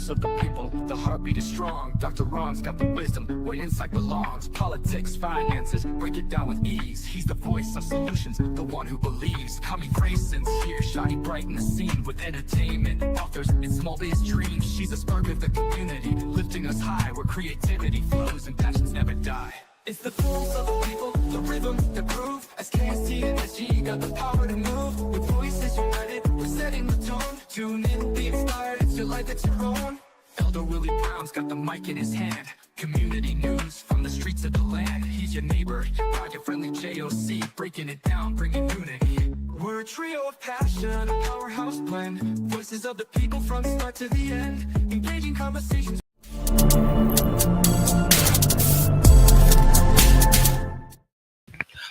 pulse of the people, the heartbeat is strong. Dr. Ron's got the wisdom where insight belongs. Politics, finances, break it down with ease. He's the voice of solutions, the one who believes. Coming Grayson's here, shining bright in the scene with entertainment, authors, and small biz dreams. She's a spark of the community, lifting us high where creativity flows and passions never die. It's the pulse of the people, the rhythm, the groove. SKST and SG got the power to move. With voices united, we're setting the tone. Tune in, be inspired, it's your life, it's your own. Elder Willie Brown's got the mic in his hand. Community news from the streets of the land. He's your neighbor, pocket-friendly JOC, breaking it down, bringing unity. We're a trio of passion, a powerhouse blend. Voices of the people from start to the end. Engaging conversations.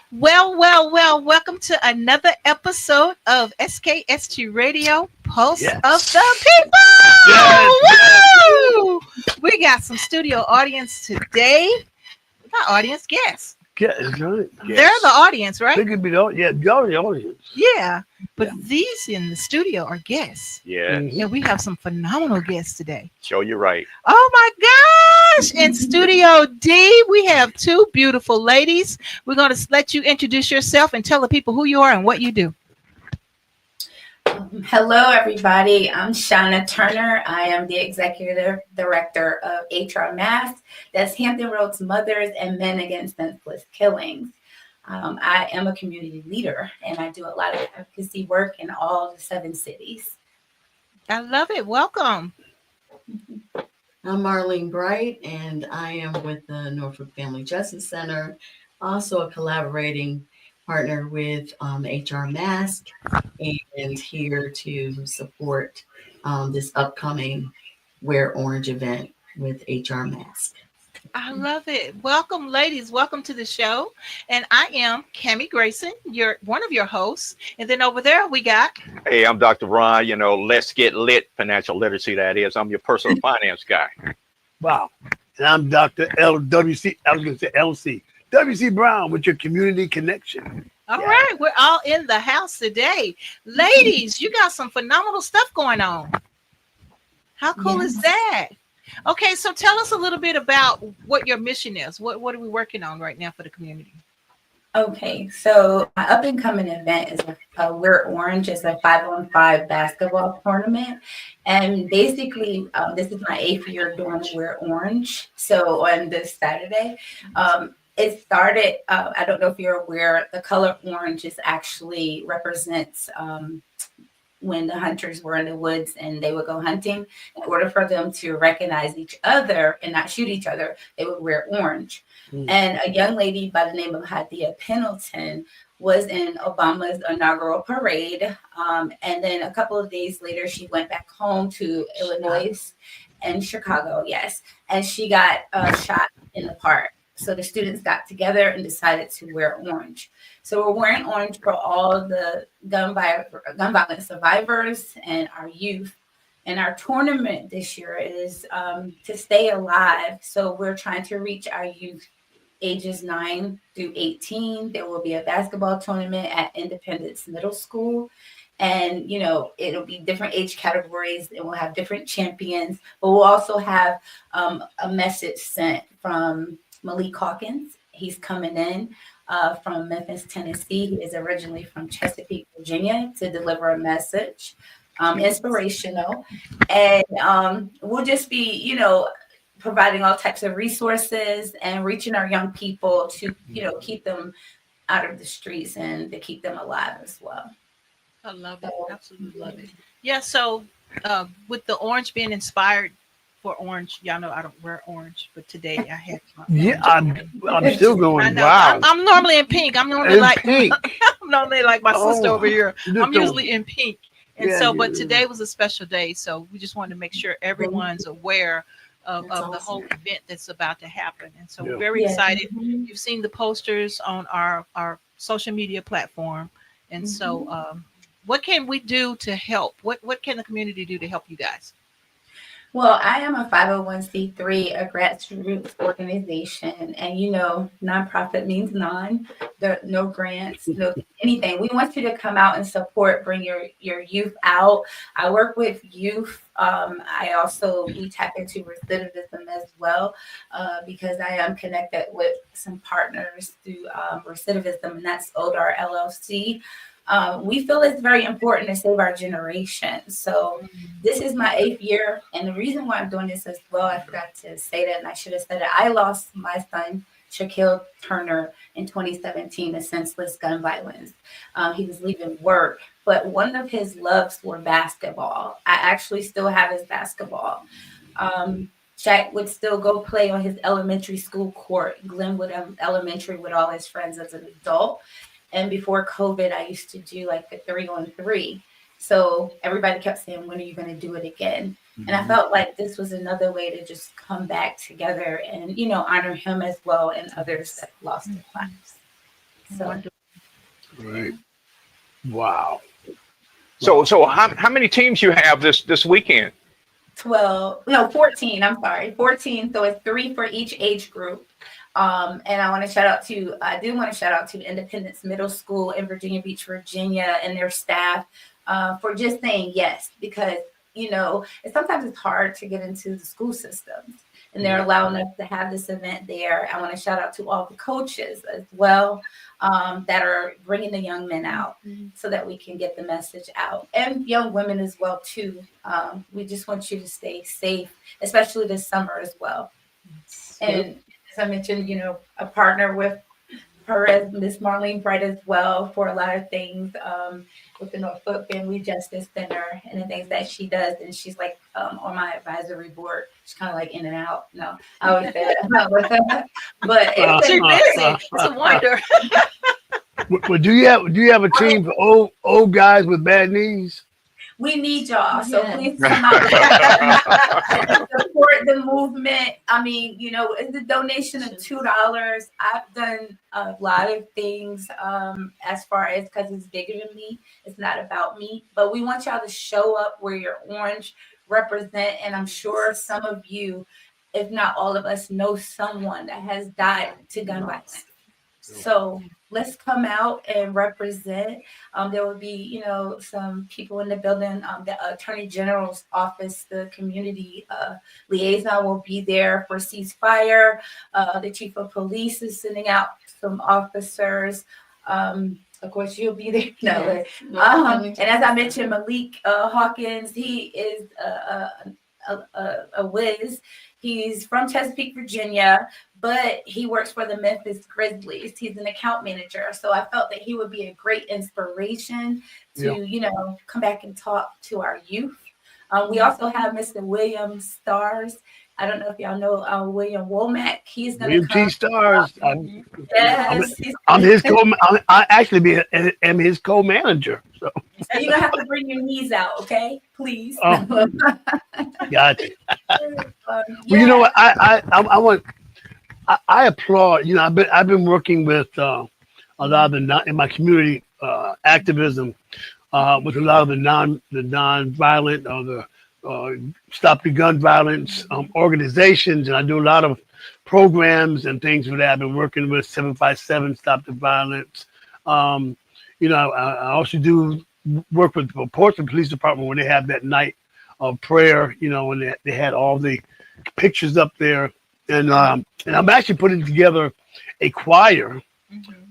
Well, welcome to another episode of SKST Radio, Pulse of the People. Yes. Woo! We got some studio audience today. We got audience guests. Yeah, that's right. They're the audience, right? They could be the audience. Yeah, but these in the studio are guests. Yeah, And we have some phenomenal guests today. show you right. Oh my gosh! In Studio D, we have two beautiful ladies. We're going to let you introduce yourself and tell the people who you are and what you do. Hello, everybody. I'm Shauna Turner. I am the Executive Director of HR Mass. That's Hampton Roads Mothers and Men Against Senseless Killings. I am a community leader, and I do a lot of advocacy work in all the 7 cities. I love it. Welcome. I'm Marlene Bright, and I am with the Norfolk Family Justice Center, also a collaborating partner with HR Mask, and here to support this upcoming Wear Orange event with HR Mask. I love it. Welcome, ladies. Welcome to the show. And I am Cammie Grayson, one of your hosts. And then over there we got... Hey, I'm Dr. Ron. Let's get lit. Financial literacy, that is. I'm your personal finance guy. Wow. And I'm Dr. LWC. I was going to say LC. WC Brown with your community connection. All right. We're all in the house today. Ladies, you got some phenomenal stuff going on. How cool is that? Okay, so tell us a little bit about what your mission is. What are we working on right now for the community? Okay, so my up-and-coming event is Wear Orange. It's a 5-on-5 basketball tournament. And basically, this is my 8th year doing Wear Orange. So on this Saturday, it started, I don't know if you're aware, the color orange actually represents when the hunters were in the woods and they would go hunting. In order for them to recognize each other and not shoot each other, they would wear orange. And a young lady by the name of Hadia Pendleton was in Obama's inaugural parade. And then a couple of days later, she went back home to Illinois and Chicago, yes. And she got shot in the park. So the students got together and decided to wear orange. So we're wearing orange for all the gun violence survivors and our youth. And our tournament this year is to stay alive. So we're trying to reach our youth ages 9 through 18. There will be a basketball tournament at Independence Middle School. And, it'll be different age categories and we'll have different champions. But we'll also have a message sent from Malik Hawkins. He's coming in from Memphis, Tennessee. He is originally from Chesapeake, Virginia, to deliver a message, inspirational. And we'll just be, providing all types of resources and reaching our young people to, keep them out of the streets and to keep them alive as well. I love it. Absolutely love it. Yeah, so with the orange being inspired for orange, y'all know I don't wear orange, but today I had my I'm still going. I know. Wow. I'm normally in pink. I'm normally like pink. I'm normally like my sister over here. I'm usually in pink. And Yeah, so, but today was a special day. So we just wanted to make sure everyone's aware of the whole event that's about to happen. And so we're very excited. You've seen the posters on our social media platform. And so what can we do to help? What can the community do to help you guys? Well, I am a 501c3, a grassroots organization, and nonprofit means non. There no grants, no anything. We want you to come out and support, bring your youth out. I work with youth. We tap into recidivism as well, because I am connected with some partners through recidivism, and that's ODAR LLC. We feel it's very important to save our generation. So this is my 8th year. And the reason why I'm doing this as well, I forgot to say that, and I should have said it. I lost my son, Shaquille Turner, in 2017 to senseless gun violence. He was leaving work, but one of his loves were basketball. I actually still have his basketball. Shaq would still go play on his elementary school court, Glenwood Elementary, with all his friends as an adult. And before COVID, I used to do like the 3-on-3. So everybody kept saying, when are you going to do it again? And I felt like this was another way to just come back together and, honor him as well and others that lost their lives. So, Right. Wow. So how many teams you have this weekend? 14, I'm sorry, 14. So it's 3 for each age group. And I do want to shout out to Independence Middle School in Virginia Beach, Virginia, and their staff for just saying yes, because, sometimes it's hard to get into the school systems, and they're allowing us to have this event there. I want to shout out to all the coaches as well that are bringing the young men out so that we can get the message out, and young women as well, too. We just want you to stay safe, especially this summer as well. And as I mentioned, a partner with her as Miss Marlene Bright as well for a lot of things with the Norfolk Family Justice Center and the things that she does. And she's like on my advisory board. She's kind of like in and out. No, I always say that with her. But She's busy. It's a wonder. Well, do you have a team for old guys with bad knees? we need y'all. So please come out and support the movement. I mean, it's a donation of $2. I've done a lot of things as far as, because it's bigger than me. It's not about me. But we want y'all to show up where you're orange represent. And I'm sure some of you, if not all of us, know someone that has died to gun violence. So let's come out and represent. There will be, some people in the building. The Attorney General's office, the community liaison will be there for ceasefire. The Chief of Police is sending out some officers. Of course, you'll be there. No, and as I mentioned, Malik Hawkins, he is a whiz. He's from Chesapeake, Virginia, but he works for the Memphis Grizzlies. He's an account manager. So I felt that he would be a great inspiration to, come back and talk to our youth. We also have Mr. William Stars. I don't know if y'all know William Womack. He's going to come. Stars. Yes, I'm his I actually am his co-manager. So you're going to have to bring your knees out, okay? Please. Gotcha. Well, you know what? I applaud. I've been working with a lot of in my community activism with a lot of the non-violent or the Stop the Gun Violence organizations, and I do a lot of programs and things for that. I've been working with 757 Stop the Violence. I also do work with the Portsmouth Police Department when they have that night of prayer. When they had all the pictures up there, and I'm actually putting together a choir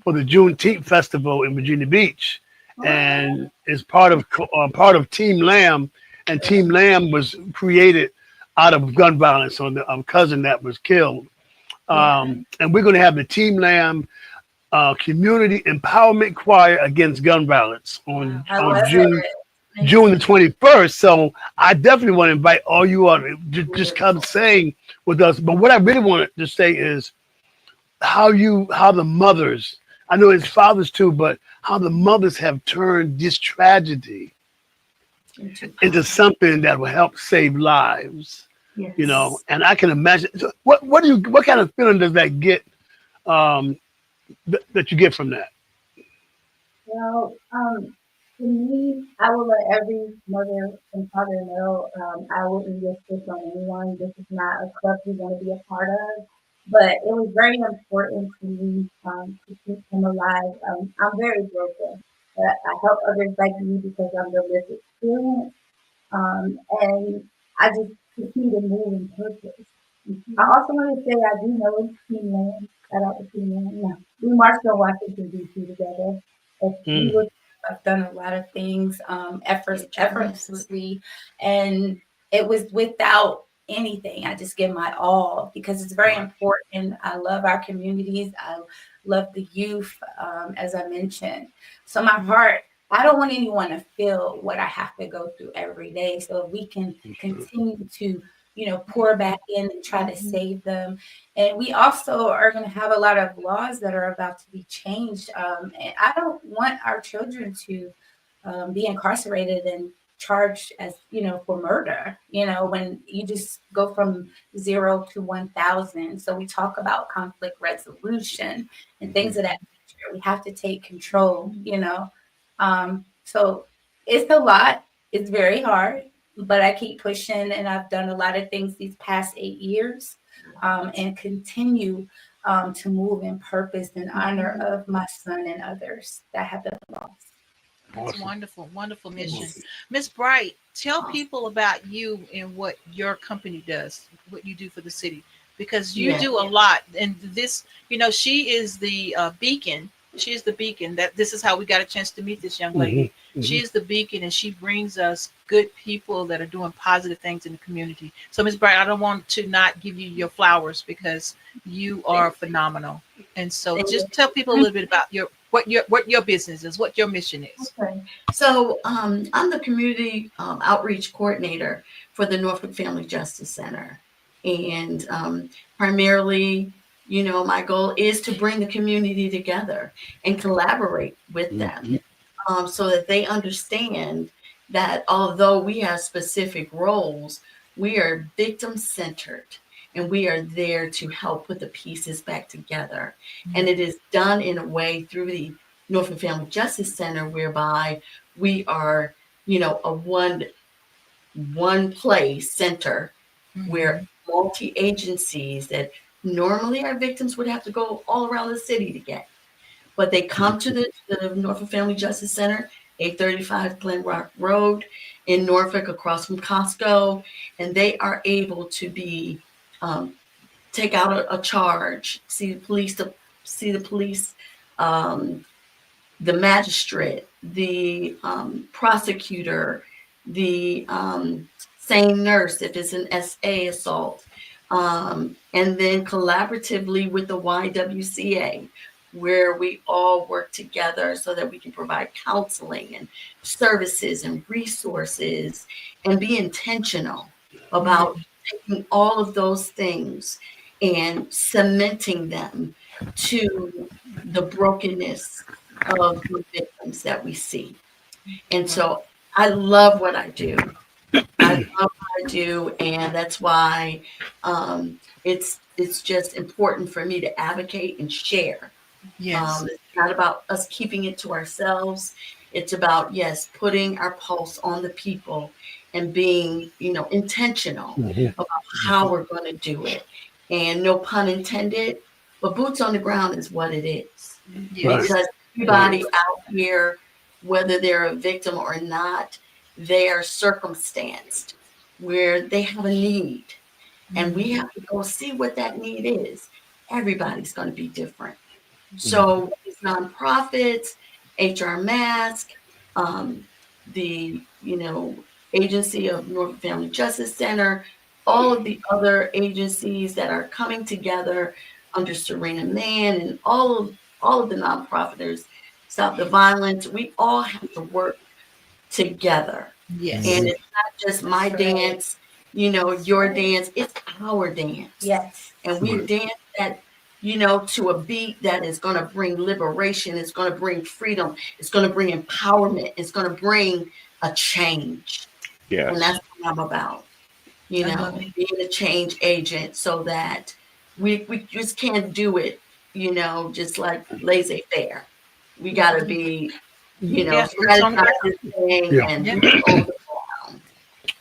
for the Juneteenth Festival in Virginia Beach, and it's part of Team Lamb. And Team Lamb was created out of gun violence on the cousin that was killed. And we're going to have the Team Lamb Community Empowerment Choir Against Gun Violence on June the 21st. So I definitely want to invite all you all to just come sing with us. But what I really want to say is how the mothers, I know it's fathers too, but how the mothers have turned this tragedy into something that will help save lives. Yes. And I can imagine. So what kind of feeling does that get that you get from that? Well, To me, I would let every mother and father know I wouldn't wish this on anyone. This is not a club you want to be a part of. But it was very important to me to keep him alive. I'm very broken, but I help others like me because I'm the lived experience. And I just continue to move in purpose. I also want to say I do know Keenan. Shout out to Keenan. Yeah. We marched on Washington D.C. together. We Mm. were. I've done a lot of things effortlessly, and it was without anything. I just give my all because it's very important. I love our communities. I love the youth, as I mentioned. So my heart. I don't want anyone to feel what I have to go through every day. So if we can continue to, pour back in and try to save them. And we also are going to have a lot of laws that are about to be changed. And I don't want our children to be incarcerated and charged as, for murder, when you just go from 0 to 1,000. So we talk about conflict resolution and things of that nature. We have to take control. So it's a lot. It's very hard, but I keep pushing, and I've done a lot of things these past 8 years, and continue to move in purpose in honor of my son and others that have been lost. That's Awesome. wonderful, wonderful mission. Awesome. Miss Bright, tell Awesome. people about you and what your company does, what you do for the city, because you Yeah. do a lot. And this, she is the beacon. She is the beacon. That this is how we got a chance to meet this young lady. Mm-hmm. She is the beacon, and she brings us good people that are doing positive things in the community. So, Miss Bright, I don't want to not give you your flowers because you are phenomenal. And so, Thank you. just tell people a little bit about what your business is, what your mission is. Okay. So I'm the community outreach coordinator for the Norfolk Family Justice Center. And primarily, my goal is to bring the community together and collaborate with them so that they understand that although we have specific roles, we are victim centered and we are there to help put the pieces back together. And it is done in a way through the Norfolk Family Justice Center whereby we are, a one place center where Mhm. multi agencies that normally our victims would have to go all around the city to get. But they come to the Norfolk Family Justice Center, 835 Glen Rock Road in Norfolk, across from Costco, and they are able to be take out a charge, see the police, um, the magistrate, the prosecutor, the same nurse if it's an SA assault, and then collaboratively with the YWCA, where we all work together so that we can provide counseling and services and resources and be intentional about taking all of those things and cementing them to the brokenness of the victims that we see. And so I love what I do. I love what I do, and that's why it's just important for me to advocate and share. Yes. It's not about us keeping it to ourselves. It's about, yes, putting our pulse on the people and being, intentional Mm-hmm. about how we're going to do it. And no pun intended, but boots on the ground is what it is. Right. Yes. Because everybody out here, whether they're a victim or not, they are circumstanced where they have a need. And we have to go see what that need is. Everybody's going to be different. So these nonprofits, HR Mask, the agency of Norfolk Family Justice Center, all of the other agencies that are coming together under Serena Mann, and all of the nonprofiters, Stop the Violence. We all have to work together, and Yes. it's not just my dance, your dance. It's our dance, Yes. and we Right. dance that to a beat that is going to bring liberation, it's going to bring freedom, it's going to bring empowerment, it's going to bring a change. And Yes. that's what I'm about, I love it. being a change agent so that we just can't do it, just like laissez-faire. We got to be Yeah, strategize this thing Yeah. and Yeah. do it over the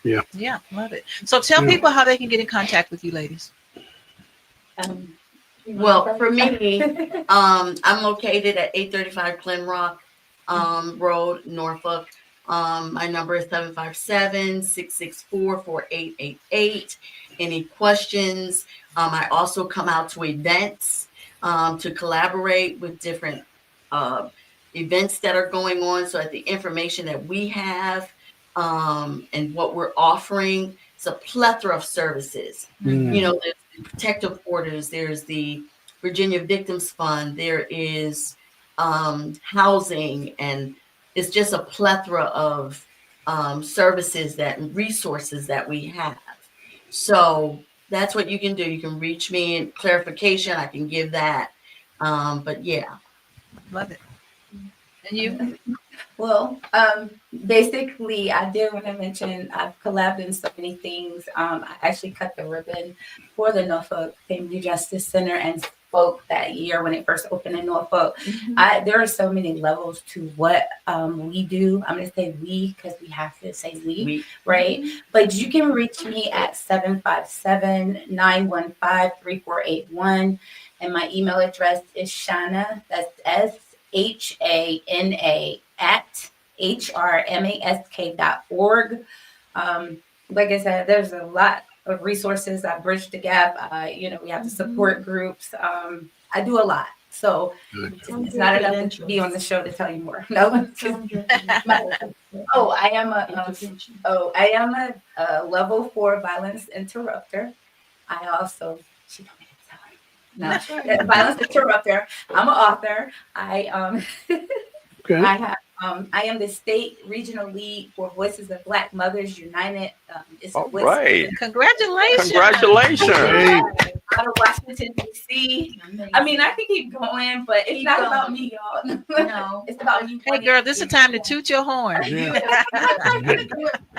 ground. Yeah, love it. So tell Yeah. people how they can get in contact with you, ladies. Well, for me, I'm located at 835 Glen Road, Norfolk. My number is 757-664-4888. Any questions? I also come out to events to collaborate with different events that are going on. So that the information that we have and what we're offering, it's a plethora of services. Mm. There's the protective orders, there's the Virginia Victims Fund, there is housing, and it's just a plethora of services and resources that we have. So that's what you can do. You can reach me and clarification, I can give that. But yeah. Love it. And you? Well, basically, I did want to mention I've collabed in so many things. I actually cut the ribbon for the Norfolk Family Justice Center and spoke that year when it first opened in Norfolk. There are so many levels to what we do. I'm going to say we because we have to say we, right? But you can reach me at 757-915-3481. And my email address is Shana, that's SHANA at hrmask.org. Like I said, there's a lot of resources. I bridge the gap. We have the support groups. I do a lot. So it's not enough to be on the show to tell you more. No. I am a level 4 violence interrupter. I also, she don't even tell her. No, violence interrupter. I'm an author. Okay. I am the state regional lead for Voices of Black Mothers United. It's All right. Congratulations. Congratulations. Hey. Out of Washington, D.C. I mean, I can keep going, but it's not about me, y'all. No, it's about you. Hey, girl, this is the time to toot your horn. Yeah.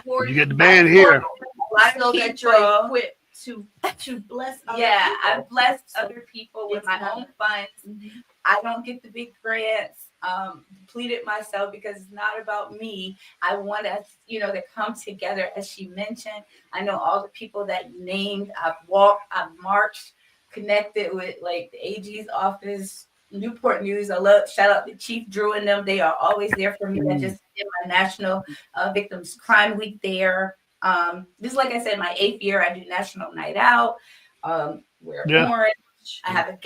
You get the band here. So that you're equipped to bless other people. I've blessed other people with my own funds. I don't get the big grants. Depleted myself because it's not about me. I want us, to come together. As she mentioned, I know all the people that you named. I've walked, I've marched, connected with like the AG's office, Newport News. Shout out to Chief Drew and them. They are always there for me. I just did my National Victims Crime Week there. Just like I said, my 8th year, I do National Night Out. We're orange. I have a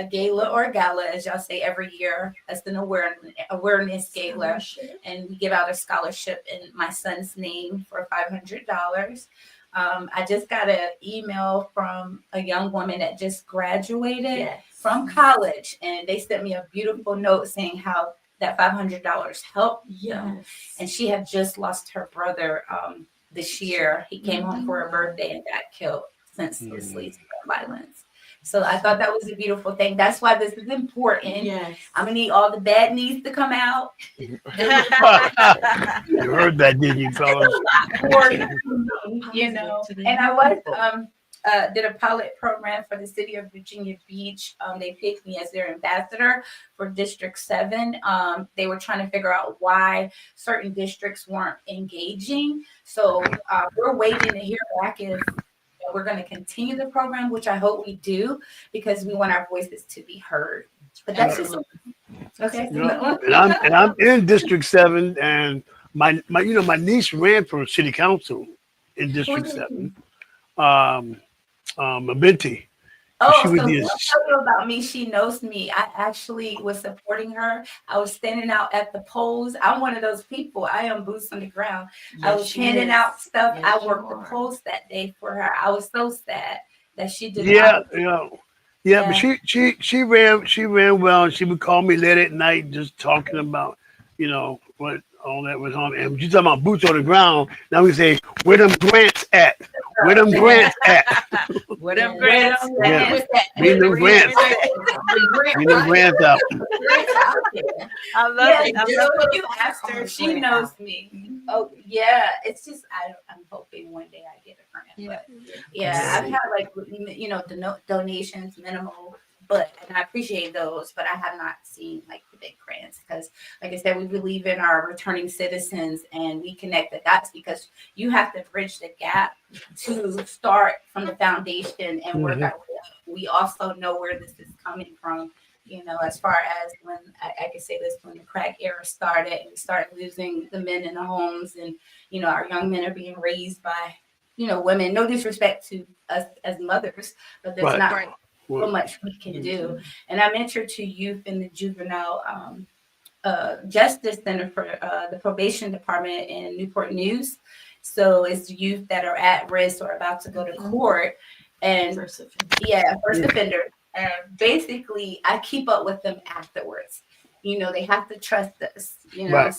gala or gala, as y'all say, every year. That's an awareness gala. And we give out a scholarship in my son's name for $500. I just got an email from a young woman that just graduated from college. And they sent me a beautiful note saying how that $500 helped them. And she had just lost her brother this year. He came home for a birthday and got killed senselessly to violence. So I thought that was a beautiful thing. That's why this is important. Yes. I'm gonna need all the bad needs to come out. You heard that, didn't you, fellas? And I did a pilot program for the city of Virginia Beach. They picked me as their ambassador for District 7. They were trying to figure out why certain districts weren't engaging. So we're waiting to hear back if we're going to continue the program, which I hope we do, because we want our voices to be heard. But that's just okay. And I'm in District 7, and my niece ran for city council in District 7. Mabinti. So she'll tell you about me. She knows me. I actually was supporting her. I was standing out at the polls. I'm one of those people. I am boots on the ground. I was handing out stuff. I worked the polls that day for her. I was so sad that she did not. But she ran well, and she would call me late at night just talking about, what all that was on. And she's talking about boots on the ground. Now we say, where them grants at? Where them grants at? Where them grants at? Bring them grants. Bring them grants out. I love it. When you asked her, she knows me. Oh yeah, it's just I'm hoping one day I get a grant. But I've had donations, minimal, And I appreciate those, but I have not seen like the big grants because, like I said, we believe in our returning citizens and we connect the dots because you have to bridge the gap to start from the foundation and work our way up. We also know where this is coming from. As far as when I can say this, when the crack era started and we started losing the men in the homes and, our young men are being raised by, women, no disrespect to us as mothers, but there's not so much we can do. And I mentored to youth in the juvenile justice center for the probation department in Newport News. So it's youth that are at risk or about to go to court. And first offender. And basically, I keep up with them afterwards. They have to trust us,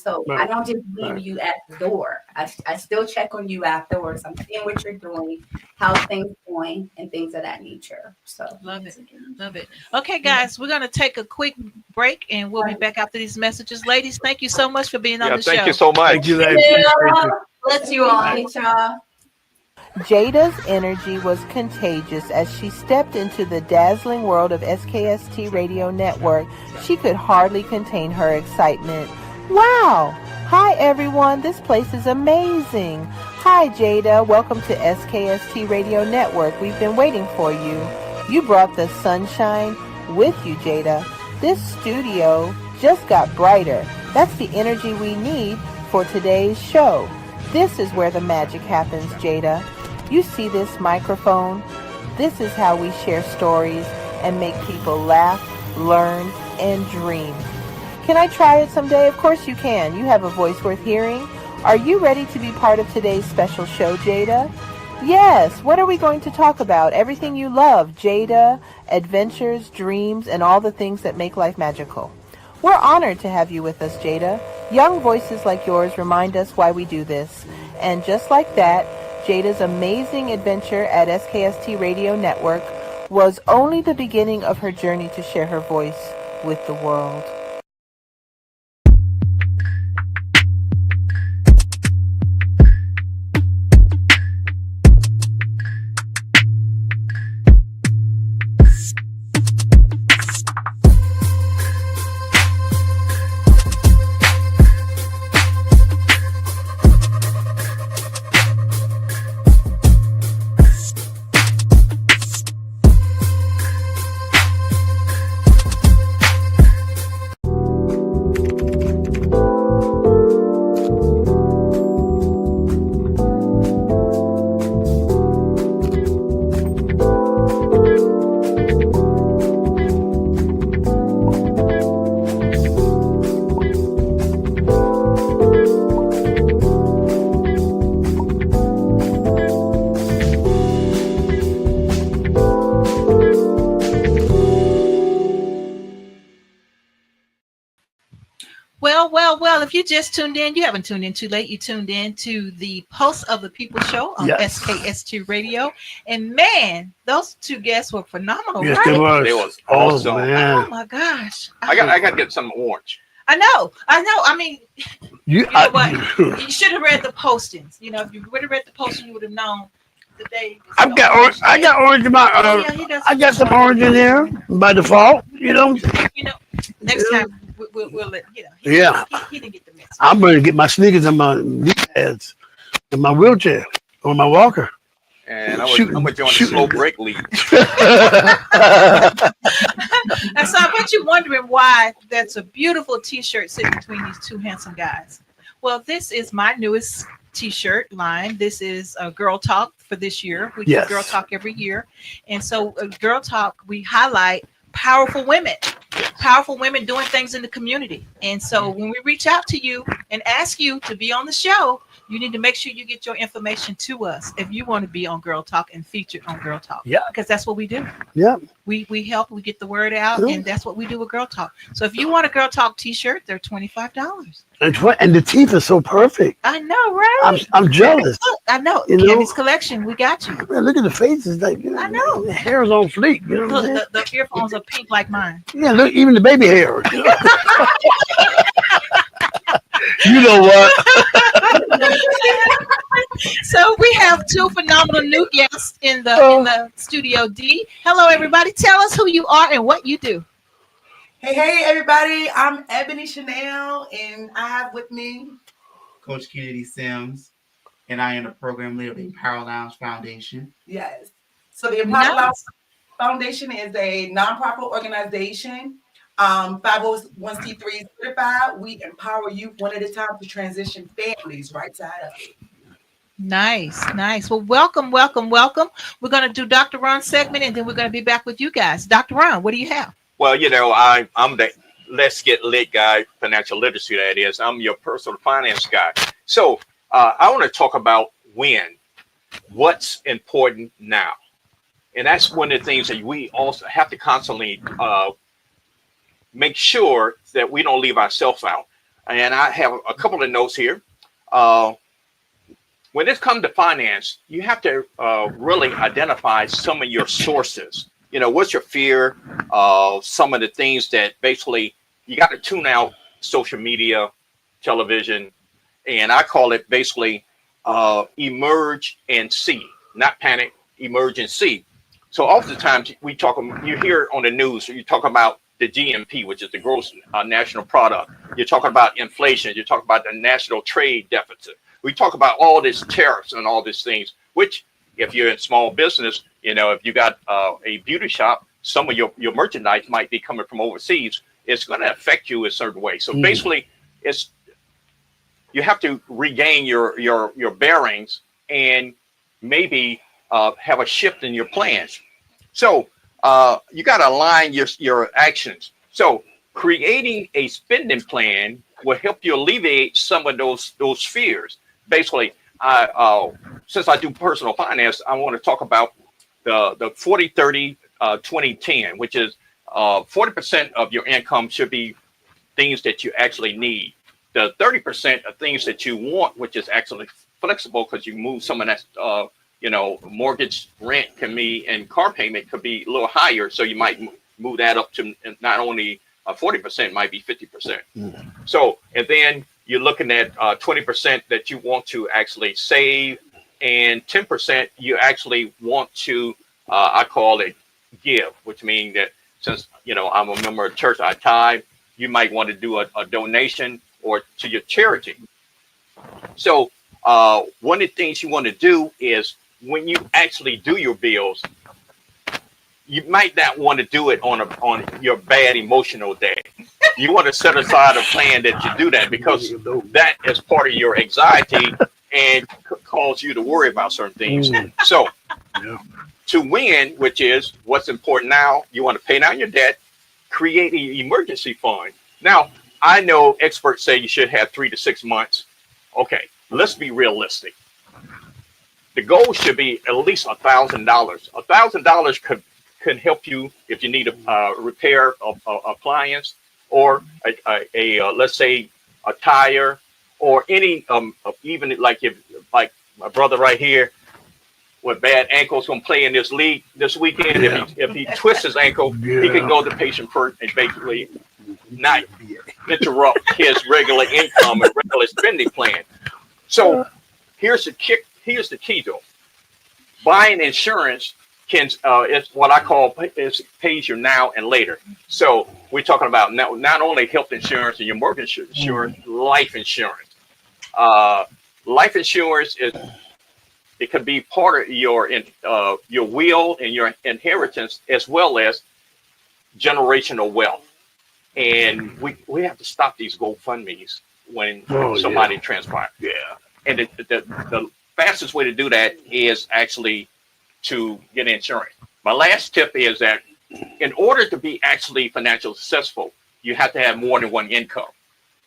so I don't just leave you at the door. I still check on you afterwards. I'm seeing what you're doing, how things going, and things of that nature. So love it. Okay, guys, we're going to take a quick break and we'll be back after these messages. Ladies, thank you so much for being on the show. Thank you so much. Thank you, ladies. Bless you all. Thanks, y'all. Jada's energy was contagious as she stepped into the dazzling world of SKST Radio Network. She could hardly contain her excitement. Wow! Hi everyone, this place is amazing. Hi Jada, welcome to SKST Radio Network. We've been waiting for you. You brought the sunshine with you, Jada. This studio just got brighter. That's the energy we need for today's show. This is where the magic happens, Jada. You see this microphone? This is how we share stories and make people laugh, learn, and dream. Can I try it someday? Of course you can. You have a voice worth hearing. Are you ready to be part of today's special show, Jada? Yes. What are we going to talk about? Everything you love, Jada, adventures, dreams, and all the things that make life magical. We're honored to have you with us, Jada. Young voices like yours remind us why we do this. And just like that, Jada's amazing adventure at SKST Radio Network was only the beginning of her journey to share her voice with the world. Well, if you just tuned in, you haven't tuned in too late. You tuned in to the Pulse of the People show on SKST Radio. And man, those two guests were phenomenal. Yes, right? they It was Oh, awesome. man. Oh my gosh. I got to get some orange. I know. I mean, You know what? You should have read the postings. If you would have read the posting, you would have known the day. I got orange in my. I got some orange in there by default. Next time we'll let Yeah. He didn't get the mix. I'm ready to get my sneakers and my knee pads and my wheelchair or my walker. And I'm going to join the slow break league. And so I bet you're wondering why that's a beautiful T-shirt sitting between these two handsome guys. Well, this is my newest T-shirt line. This is a Girl Talk for this year. We do Girl Talk every year. And so Girl Talk, we highlight powerful women doing things in the community. And so when we reach out to you and ask you to be on the show, you need to make sure you get your information to us if you want to be on Girl Talk and featured on Girl Talk. Yeah. Because that's what we do. Yeah. We help, we get the word out, and that's what we do with Girl Talk. So if you want a Girl Talk T-shirt, they're $25. And the teeth are so perfect. I know, right? I'm jealous. I know. You know? Candy's collection, we got you. Man, look at the faces. Like, I know. The hair is on fleek. You know what I'm Look, the earphones are pink like mine. Yeah, look, even the baby hair. You know what? So we have two phenomenal new guests in the studio. D. Hello, everybody. Tell us who you are and what you do. Hey, everybody. I'm Ebony Chanel, and I have with me Coach Kennedy Sims, and I am the program leader of the Empower Lounge Foundation. Yes. So the Empower Lounge Foundation is a nonprofit organization, 501c3 certified. We empower youth one at a time to transition families right side up. Nice. Well, welcome. We're going to do Dr. Ron's segment, and then we're going to be back with you guys. Dr. Ron, what do you have? Well, I'm the Let's Get Lit guy, financial literacy, that is. I'm your personal finance guy. So I want to talk about what's important now. And that's one of the things that we also have to constantly make sure that we don't leave ourselves out. And I have a couple of notes here. When it comes to finance, you have to really identify some of your sources. What's your fear of some of the things that basically you got to tune out social media, television, and I call it basically emerge and see, not panic, emerge and see. So oftentimes you hear on the news, you talk about the GNP, which is the gross national product. You're talking about inflation. You're talking about the national trade deficit. We talk about all these tariffs and all these things, which if you're in small business, if you got a beauty shop, some of your merchandise might be coming from overseas. It's going to affect you a certain way. So basically, you have to regain your bearings and maybe have a shift in your plans. So you got to align your actions. So creating a spending plan will help you alleviate some of those fears. Basically, since I do personal finance, I want to talk about the 40-30-20-10, which is 40% of your income should be things that you actually need. The 30% of things that you want, which is actually flexible because you move some of that, mortgage, rent can be, and car payment could be a little higher. So you might move that up to not only 40%, might be 50%. So, and then you're looking at 20% that you want to actually save, and 10% you actually want to, I call it give, which means that since, I'm a member of church, I tithe, you might want to do a donation or to your charity. So one of the things you want to do is when you actually do your bills, you might not want to do it on your bad emotional day. You want to set aside a plan that you do that, because that is part of your anxiety and cause you to worry about certain things. So to win, which is what's important now, you want to pay down your debt, create an emergency fund. Now, I know experts say you should have 3 to 6 months. Okay, let's be realistic. The goal should be at least $1,000. $1,000 could help you if you need a repair of appliance, or let's say a tire, or any even like my brother right here with bad ankles gonna play in this league this weekend. If he twists his ankle, he can go to patient first and basically not interrupt his regular income and regular spending plan. So here's the key though. Buying insurance it's what I call pays you now and later. So we're talking about not only health insurance and your mortgage insurance, life insurance. Life insurance it can be part of your will and your inheritance, as well as generational wealth. And we have to stop these GoFundMes when somebody transpires. Yeah. And the fastest way to do that is actually to get insurance. My last tip is that in order to be actually financially successful, you have to have more than one income.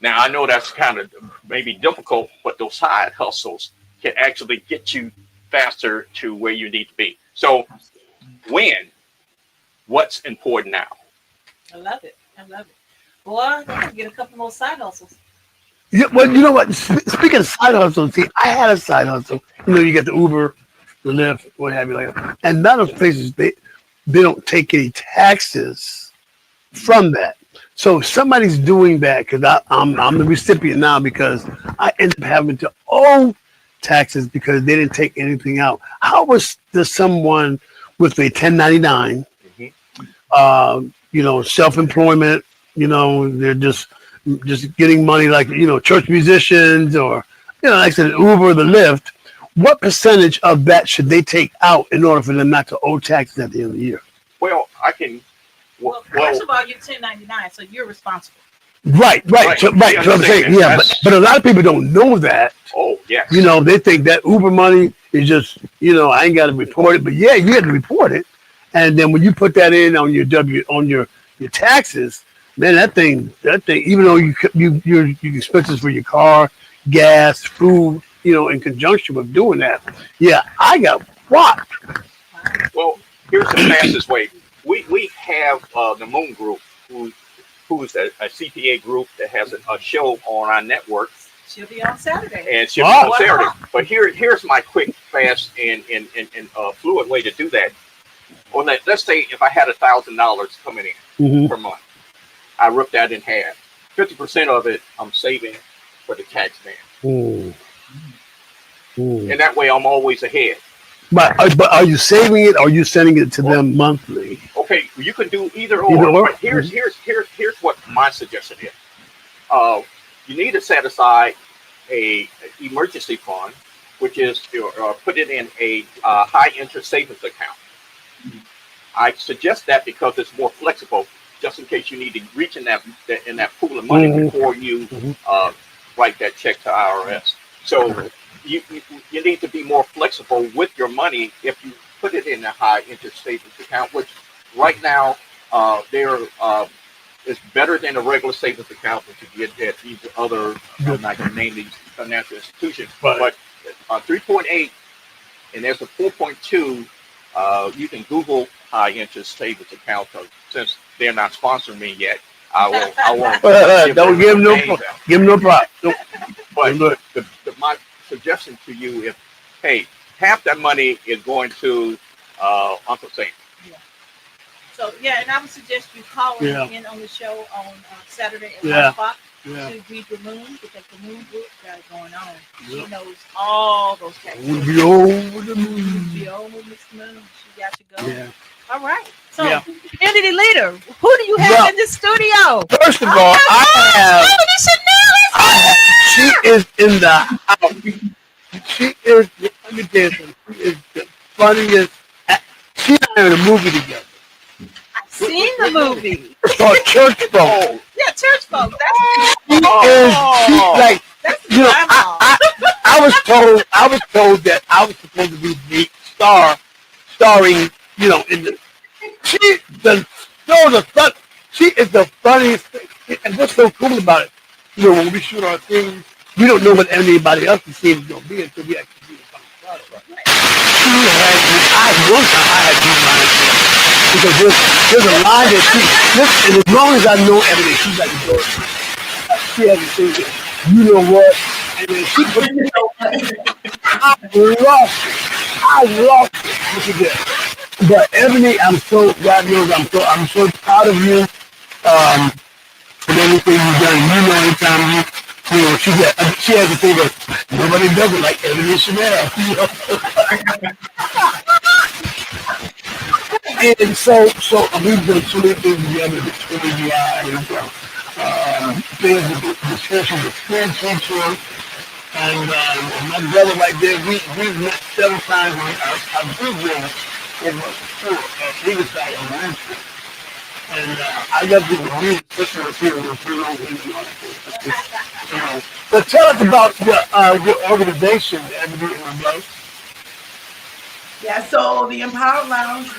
Now, I know that's kind of maybe difficult, but those side hustles can actually get you faster to where you need to be. So what's important now? I love it. Boy, I got to get a couple more side hustles. Yeah, well, you know what? Speaking of side hustles, see, I had a side hustle. You get the Uber, the Lyft, what have you, like that. And none of those places, they don't take any taxes from that. So if somebody's doing that, because I'm the recipient now, because I end up having to owe taxes because they didn't take anything out. How was does someone with a 1099, self-employment, they're just getting money like, church musicians or, like I said, Uber, the Lyft. What percentage of that should they take out in order for them not to owe taxes at the end of the year? Well, I can. Well, first of all, you're 1099, so you're responsible. Right. So I'm saying, yeah, but a lot of people don't know that. Oh, yeah. They think that Uber money is just, I ain't got to report it, but yeah, you had to report it. And then when you put that in on your taxes, man, that thing, even though your expenses for your car, gas, food, in conjunction with doing that, yeah, I got whopped. Well, here's the fastest way. We have the Moon Group, who's a CPA group that has a show on our network. She'll be on Saturday. And she'll be on Saturday. But here's my quick, fast, and fluid way to do that. Well, let's say if I had $1,000 coming in per month, I rip that in half. 50% of it I'm saving for the tax man. And that way I'm always ahead. But are you saving it or are you sending it to them monthly? Okay, you can do either or. But here's what my suggestion is. You need to set aside a emergency fund, which is put it in a high interest savings account. I suggest that because it's more flexible, just in case you need to reach in that pool of money before you write that check to IRS. So you need to be more flexible with your money if you put it in a high interest savings account, which right now is better than a regular savings account that you get at these other, I'm not going to name these financial institutions, but 3.8 and there's a 4.2. You can Google high interest savings account, since they're not sponsoring me yet. I won't. Don't give them no prop. But my suggestion to you is, hey, half that money is going to Uncle Sam. Yeah. So yeah, and I would suggest you calling in on the show on Saturday at 1 o'clock to greet the Moon, because the Moon Group got it going on. She knows all those taxes. We'll be over the moon. Be over Miss Moon. She got you going. Yeah. All right. So, entity leader, who do you have in the studio? First of all, I have. She is in the house. She is. Let me tell you something. She is the funniest. She and I are in a movie together. I've seen the movie. It's called Church Folk. Yeah, Church Folk. That's I was told that I was supposed to be the starring, in the. She is the funniest thing. And what's so cool about it? When we shoot our things, we don't know what anybody else's scene is going to be until we actually do the final product. Right? One time I had these lines because there's a line that and as long as I know Ebony, she's like the door. She has to say, you know what? And then she put I love what she did. But Ebony, I'm so proud of you for everything you've done. Anytime she has to think of nobody does it like Ebony Chanel. And so we've done so many things together between the eyes, things with the spiritual teacher. And my brother right there, we've met several times. I've been in my school at Riverside in Lansing. And I love the music, especially So tell us about your organization, Ebony and Blank. Yeah, so the Empowered Lounge,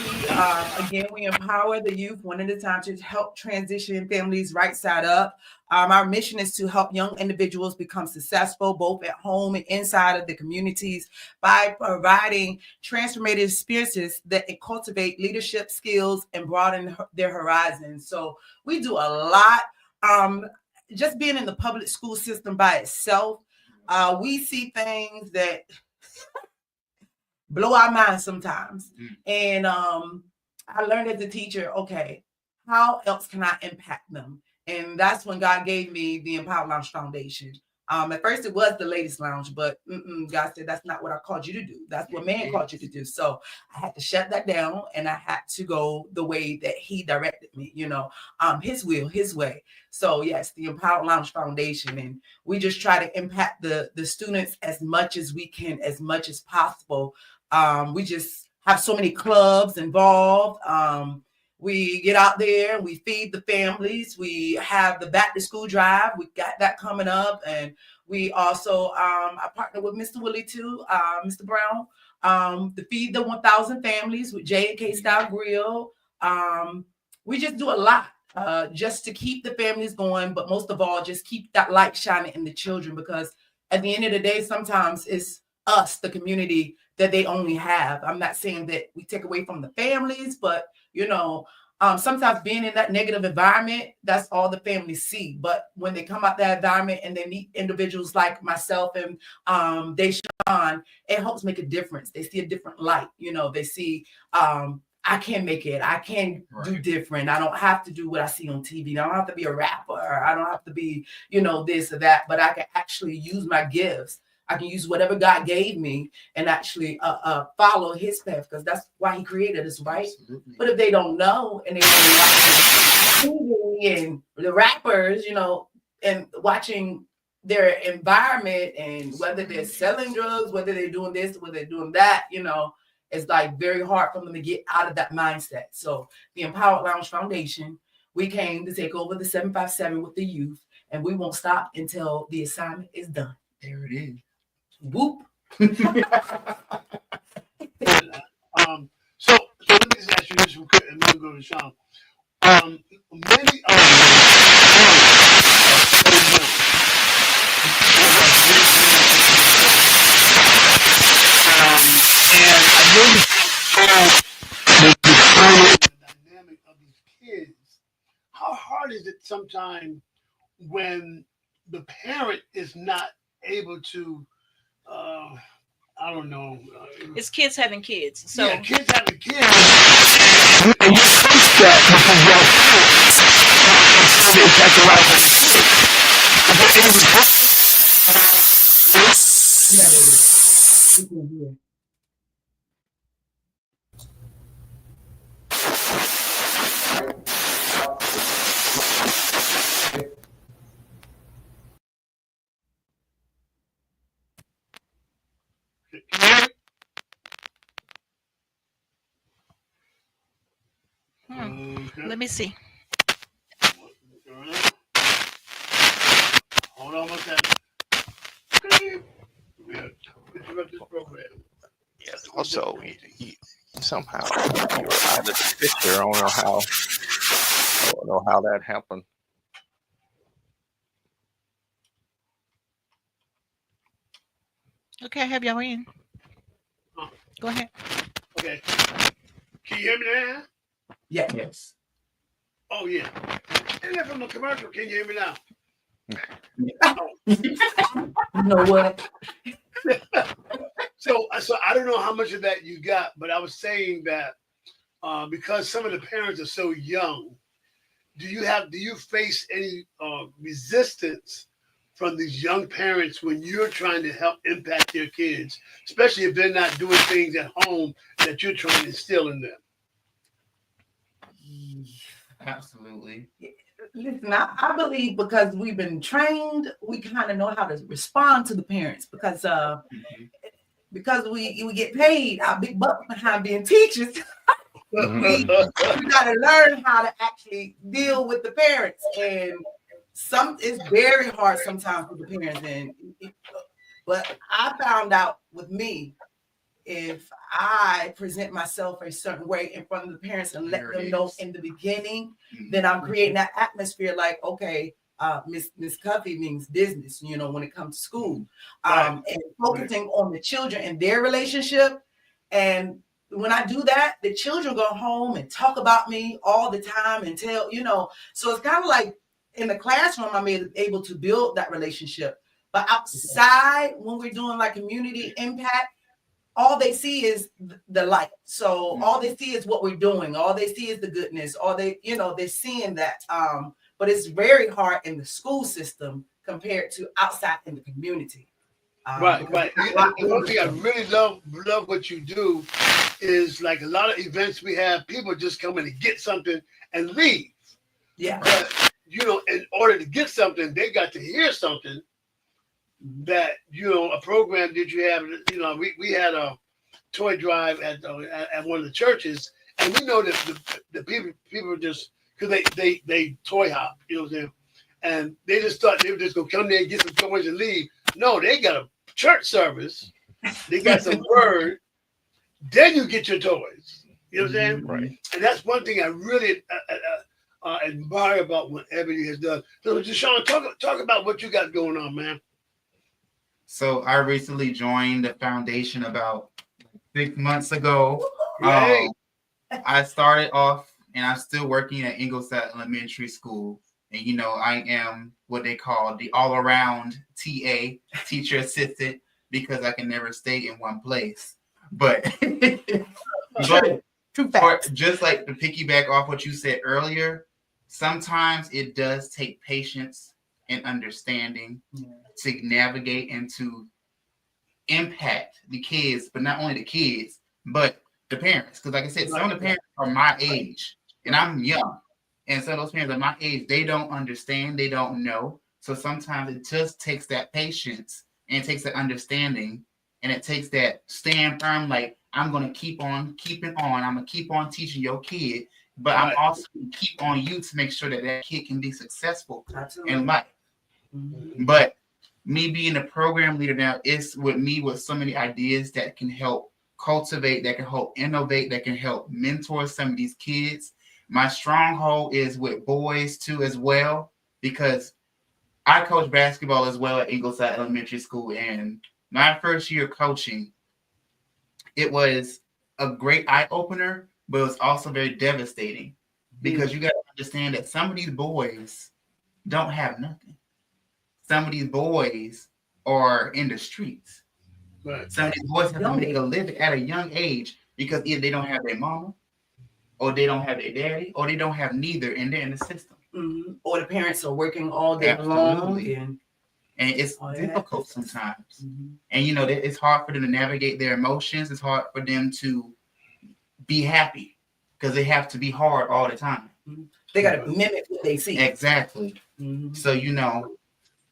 we empower the youth one at a time to help transition families right side up. Our mission is to help young individuals become successful both at home and inside of the communities by providing transformative experiences that cultivate leadership skills and broaden their horizons. So we do a lot. Just being in the public school system by itself, we see things that blow our minds sometimes. And I learned as a teacher, okay, how else can I impact them? And that's when God gave me the Empowered Lounge Foundation. At first it was the ladies lounge, but God said, that's not what I called you to do. That's what man called you to do. So I had to shut that down, and I had to go the way that he directed me, his will, his way. So yes, the Empowered Lounge Foundation, and we just try to impact the students as much as we can, as much as possible. We just have so many clubs involved. We get out there, we feed the families. We have the back to school drive. We got that coming up. And we also, I partner with Mr. Willie too, Mr. Brown, to feed the 1,000 families with J&K Style Grill. We just do a lot just to keep the families going. But most of all, just keep that light shining in the children, because at the end of the day, sometimes it's us, the community, that they only have. I'm not saying that we take away from the families, but sometimes being in that negative environment, that's all the families see. But when they come out that environment and they meet individuals like myself and Deshawn, it helps make a difference. They see a different light. They see I can make it. I can do different. I don't have to do what I see on TV. I don't have to be a rapper. I don't have to be, this or that. But I can actually use my gifts. I can use whatever God gave me and actually follow his path, because that's why he created us, right? Absolutely. But if they don't know and they don't watch TV and the rappers, and watching their environment, and whether they're selling drugs, whether they're doing this, whether they're doing that, it's like very hard for them to get out of that mindset. So the Empowered Lounge Foundation, we came to take over the 757 with the youth, and we won't stop until the assignment is done. There it is. Whoop. So let me just ask you this real quick, and then go to Sean. Many of and I really the dynamic of these kids. How hard is it sometimes when the parent is not able to I don't know. It's kids having kids. So yeah, kids having kids. And you face that because your parents impact a lot of Let me see. Hold on one second. Interrupt this program. Yes. Also, somehow you were out of the picture. I don't know how that happened. Okay, I have y'all in. Go ahead. Okay. Can you hear me now? Yeah. Yes. Oh yeah. And then from the commercial, can you hear me now? You know what? So I don't know how much of that you got, but I was saying that because some of the parents are so young, do you face any resistance from these young parents when you're trying to help impact their kids, especially if they're not doing things at home that you're trying to instill in them? Absolutely. Listen, I believe because we've been trained, we kind of know how to respond to the parents, because we get paid our big bucks behind being teachers. we got to learn how to actually deal with the parents, and it's very hard sometimes with the parents. But I found out with me, if I present myself a certain way in front of the parents and let them know in the beginning, then I'm creating that atmosphere like, okay, Miss Cuffy means business, when it comes to school. And focusing on the children and their relationship. And when I do that, the children go home and talk about me all the time and tell, so it's kind of like in the classroom, I'm able to build that relationship. But outside, when we're doing like community impact, all they see is the light. So all they see is what we're doing. All they see is the goodness. All they're seeing that. But it's very hard in the school system, compared to outside in the community. Right. And one thing I really love what you do is like a lot of events we have, people just come in to get something and leave. Yeah. But in order to get something, they got to hear something that a program that you have. We had a toy drive at one of the churches, and we know that the people just because they toy hop, you know what I'm saying, and they just thought they were just gonna come there and get some toys and leave. No, they got a church service, they got some word, then you get your toys. You know what I'm saying? Right. And that's one thing I really admire about what Ebony has done. So, Deshaun, talk about what you got going on, man. So I recently joined the foundation about 6 months ago. Right. I started off, and I'm still working at Ingleside Elementary School. And, I am what they call the all-around TA, teacher assistant, because I can never stay in one place. But, just like to piggyback off what you said earlier, sometimes it does take patience and understanding to navigate and to impact the kids, but not only the kids, but the parents. Because like I said, some of the parents are my age, and I'm young. And some of those parents are my age, they don't understand, they don't know. So sometimes it just takes that patience, and it takes that understanding, and it takes that stand firm, like, I'm going to keep on keeping on. I'm going to keep on teaching your kid, but I'm also going to keep on you to make sure that kid can be successful in life. But me being a program leader now, it's with me with so many ideas that can help cultivate, that can help innovate, that can help mentor some of these kids. My stronghold is with boys too as well, because I coach basketball as well at Ingleside Elementary School. And my first year coaching, it was a great eye-opener, but it was also very devastating, because you got to understand that some of these boys don't have nothing. Some of these boys are in the streets. Right. Some of these boys have to make a living at a young age because either they don't have their mama, or they don't have their daddy, or they don't have neither, and they're in the system. Or the parents are working all day long. And it's difficult sometimes. And, it's hard for them to navigate their emotions. It's hard for them to be happy because they have to be hard all the time. They got to mimic what they see. Exactly. So,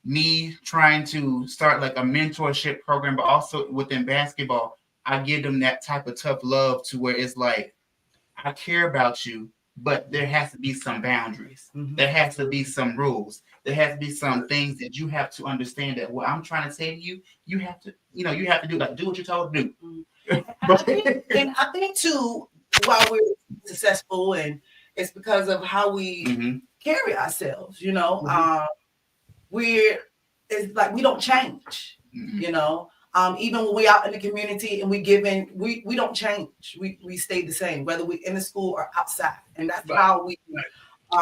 me trying to start like a mentorship program, but also within basketball, I give them that type of tough love to where it's like, I care about you, but there has to be some boundaries. There has to be some rules. There has to be some things that you have to understand that what I'm trying to say to you, you have to, you have to do, like, do what you're told to do. I think too, while we're successful, and it's because of how we carry ourselves, it's like we don't change, even when we're out in the community and we don't change. We stay the same, whether we're in the school or outside. And that's how we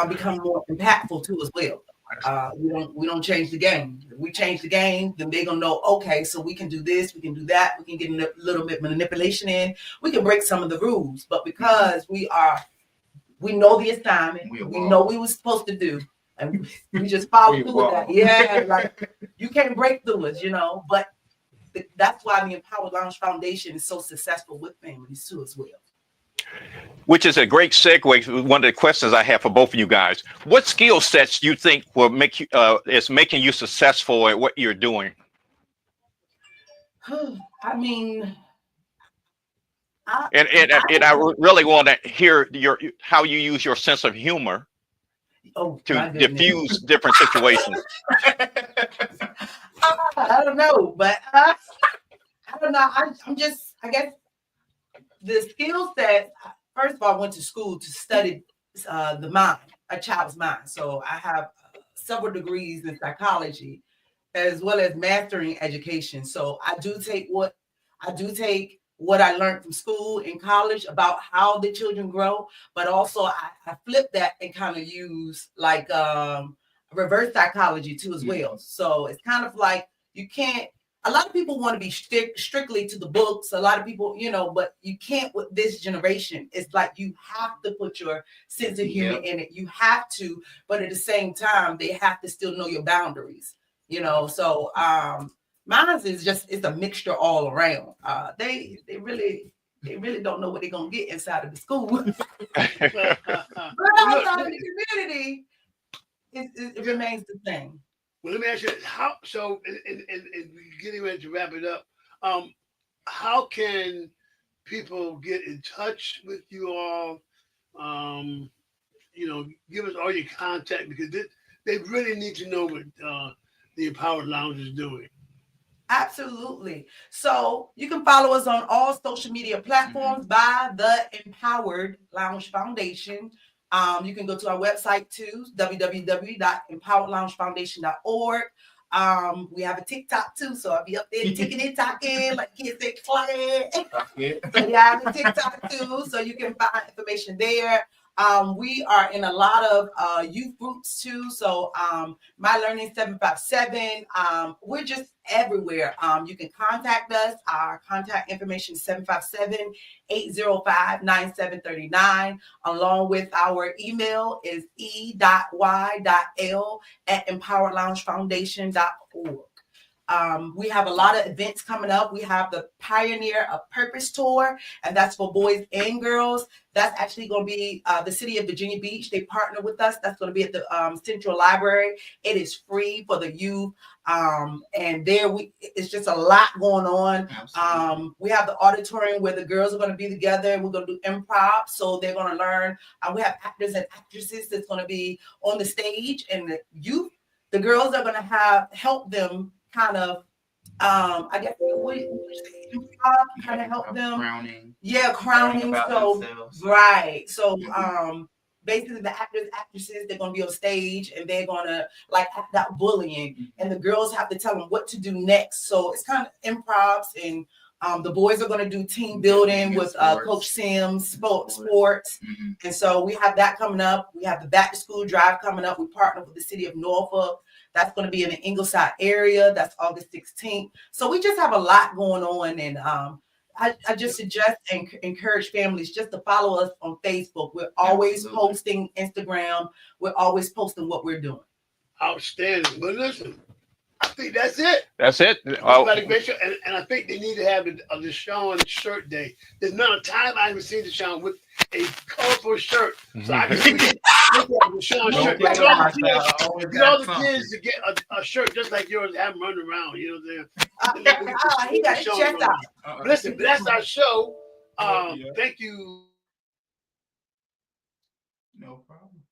become more impactful too as well. We don't change the game. If we change the game, then they're gonna know, okay, so we can do this, we can do that, we can get a little bit manipulation in, we can break some of the rules. But because we know the assignment, we know what we were supposed to do, and we just follow through with that. Yeah, like you can't break through us, but that's why the Empowered Lounge Foundation is so successful with families too as well. Which is a great segue to one of the questions I have for both of you guys. What skill sets do you think will make you is making you successful at what you're doing? I mean, I really want to hear how you use your sense of humor to diffuse different situations. I don't know, but I don't know. I guess the skill set. First of all, I went to school to study the mind, a child's mind. So I have several degrees in psychology, as well as mastering education. So I do take what I learned from school and college about how the children grow, but also I flip that and kind of use like reverse psychology too as well. So it's kind of like a lot of people want to be strictly to the books. A lot of people, but you can't with this generation. It's like you have to put your sense of humor in it. You have to, but at the same time, they have to still know your boundaries. you know. So mine is just, it's a mixture all around. They really don't know what they're gonna get inside of the school. But outside of the community, it remains the same. Well, let me ask you how. So, and getting ready to wrap it up, how can people get in touch with you all? You know, give us all your contact because they really need to know what the Empowered Lounge is doing. Absolutely. So you can follow us on all social media platforms by the Empowered Lounge Foundation. You can go to our website too, www.empoweredloungefoundation.org. We have a TikTok too, so I'll be up there ticking and talking, like kids say, clocking. So yeah, I have a TikTok too, so you can find information there. We are in a lot of youth groups too. So My Learning 757, we're just everywhere. You can contact us. Our contact information is 757-805-9739. Along with our email is e.y.l@empoweredloungefoundation.org. We have a lot of events coming up. We have the Pioneer of Purpose Tour, and that's for boys and girls. That's actually going to be the city of Virginia Beach. They partner with us. That's going to be at the Central Library. It is free for the youth. And it's just a lot going on. We have the auditorium where the girls are going to be together, and we're going to do improv. So they're going to learn. We have actors and actresses that's going to be on the stage, and the youth, the girls are going to help them kind of, I guess, kind of help them. Crowning. Yeah, crowning. So, themselves. Right. So, basically, the actors, actresses, they're going to be on stage and they're going to like act out bullying, and the girls have to tell them what to do next. So it's kind of improvs, and the boys are going to do team building with Coach Sims, sports. And so we have that coming up. We have the back to school drive coming up. We partner with the city of Norfolk. That's going to be in the Ingleside area. That's August 16th. So we just have a lot going on. And I just suggest and encourage families just to follow us on Facebook. We're always posting Instagram. We're always posting what we're doing. Outstanding. But listen, I think that's it. That's it. And I think they need to have the Deshaun shirt day. There's not a time I haven't seen Deshaun with a colorful shirt. So I can see Deshaun shirt. Get all the kids to get a shirt just like yours, have them run around. You know what I'm saying? He got his chest out. Listen, that's our show. Thank you. No problem.